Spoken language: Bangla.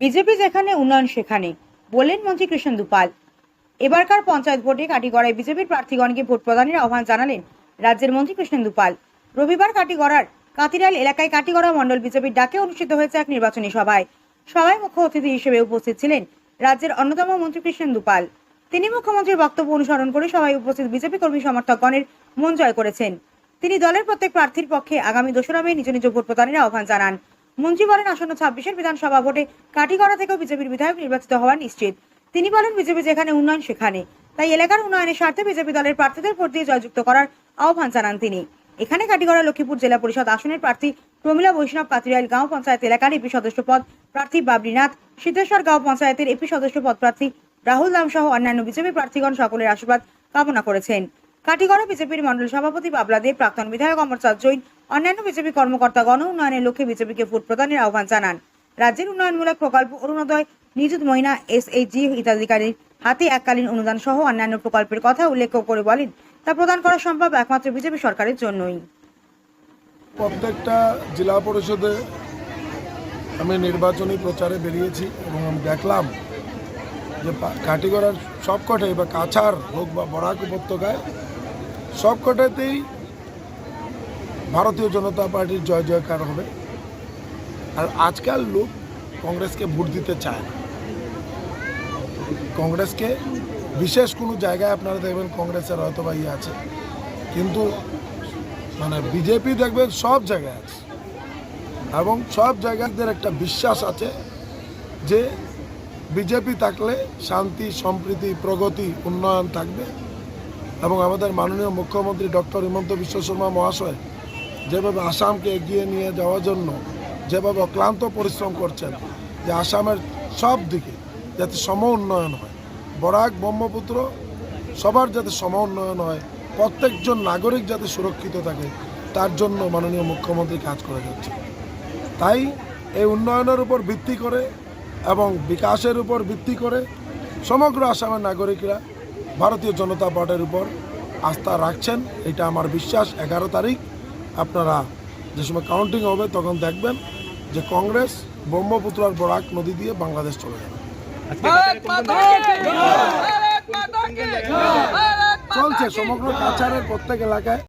বিজেপি যেখানে উন্নয়ন সেখানে, বললেন মন্ত্রী কৃষ্ণেন্দু পাল। এবারকার পঞ্চায়েত ভোটে কাটিগড়ায় বিজেপির প্রার্থীগণকে ভোট প্রদানের আহ্বান জানালেন রাজ্যের মন্ত্রী কৃষ্ণেন্দু পাল। রবিবার কাটিগড়ার কাতিরাল এলাকায় কাটিগড়া মণ্ডল বিজেপির ডাকে অনুষ্ঠিত হয়েছে এক নির্বাচনী সভায় মুখ্য অতিথি হিসেবে উপস্থিত ছিলেন রাজ্যের অন্যতম মন্ত্রী কৃষ্ণেন্দু পাল। তিনি মুখ্যমন্ত্রীর বক্তব্য অনুসরণ করে সভায় উপস্থিত বিজেপি কর্মী সমর্থকগণের মন জয় করেছেন। তিনি দলের প্রত্যেক প্রার্থীর পক্ষে আগামী 2রা মে নিজ নিজ ভোট প্রদানের আহ্বান জানান। মন্ত্রী বলেন, আসন্ন 26-এর বিধানসভা ভোটে কাটিগড়া থেকেও বিজেপির বিধায়ক নির্বাচিত হওয়া নিশ্চিত। তিনি বলেন, বিজেপি যেখানে উন্নয়ন সেখানে, তাই এলাকার উন্নয়নের স্বার্থে বিজেপি দলের প্রার্থীদের ভোট দিয়ে জয়যুক্ত করার আহ্বান জানান তিনি। এখানে কাটিগড়া লক্ষ্মীপুর জেলা পরিষদ আসনের প্রার্থী প্রমীলা বৈষ্ণব, কাতিরাইল গাঁও পঞ্চায়েত এলাকার এপি সদস্য পদ প্রার্থী বাবরিনাথ, সিদ্ধেশ্বর গাঁও পঞ্চায়েতের এপি সদস্য পদ প্রার্থী রাহুল দাম সহ অন্যান্য বিজেপি প্রার্থীগণ সকলের আশীর্বাদ কামনা করেছেন। কাটিগড়া বিজেপির মন্ডল সভাপতি বাবলা দেব, প্রাক্তন বিধায়ক অমরচাঁদ জৈন, অন্যান্য বিজেপি কর্মকর্তাগণ উন্নয়নের লক্ষ্যে বিজেপিকে ভোট প্রদানের আহ্বান জানান। রাজ্যের উন্নয়নমূলক প্রকল্প অরুণোদয়, নিযুত মহিলা, এসএইচজি হিতাধিকারীর হাতে এককালীন অনুদান সহ অন্যান্য প্রকল্পের কথা উল্লেখ করে বলেন, তা প্রদান করা সম্ভব একমাত্র বিজেপি সরকারের জন্যই। প্রত্যেকটা জেলা পরিষদে আমি নির্বাচনী প্রচারে বেরিয়েছি এবং আমি দেখলাম যে কাটিগড়ার সবকটাই বা কাছাড় হোক বা বরাক উপত্যকায় সবকটাতেই ভারতীয় জনতা পার্টির জয় জয়কার হবে। আর আজকাল লোক কংগ্রেসকে ভোট দিতে চায় না। কংগ্রেসকে বিশেষ কোনো জায়গায় আপনারা দেখবেন কংগ্রেসের হয়তো বা ইয়ে আছে, কিন্তু মানে বিজেপি দেখবেন সব জায়গায় আছে এবং সব জায়গাদের একটা বিশ্বাস আছে যে বিজেপি থাকলে শান্তি, সম্প্রীতি, প্রগতি, উন্নয়ন থাকবে। এবং আমাদের মাননীয় মুখ্যমন্ত্রী ডক্টর হিমন্ত বিশ্ব শর্মা মহাশয় যেভাবে আসামকে এগিয়ে নিয়ে যাওয়ার জন্য যেভাবে অক্লান্ত পরিশ্রম করছেন, যে আসামের সব দিকে যাতে সম উন্নয়ন হয়, বরাক ব্রহ্মপুত্র সবার যাতে সম উন্নয়ন হয়, প্রত্যেকজন নাগরিক যাতে সুরক্ষিত থাকে, তার জন্য মাননীয় মুখ্যমন্ত্রী কাজ করে যাচ্ছে। তাই এই উন্নয়নের উপর ভিত্তি করে এবং বিকাশের উপর ভিত্তি করে সমগ্র আসামের নাগরিকরা ভারতীয় জনতা পার্টির উপর আস্থা রাখছেন, এটা আমার বিশ্বাস। 11 তারিখ আপনারা যে সময় কাউন্টিং হবে তখন দেখবেন যে কংগ্রেস ব্রহ্মপুত্র আর বরাক নদী দিয়ে বাংলাদেশ চলে যাবে। চলছে সমগ্র কাছাড়ের প্রত্যেক এলাকায়।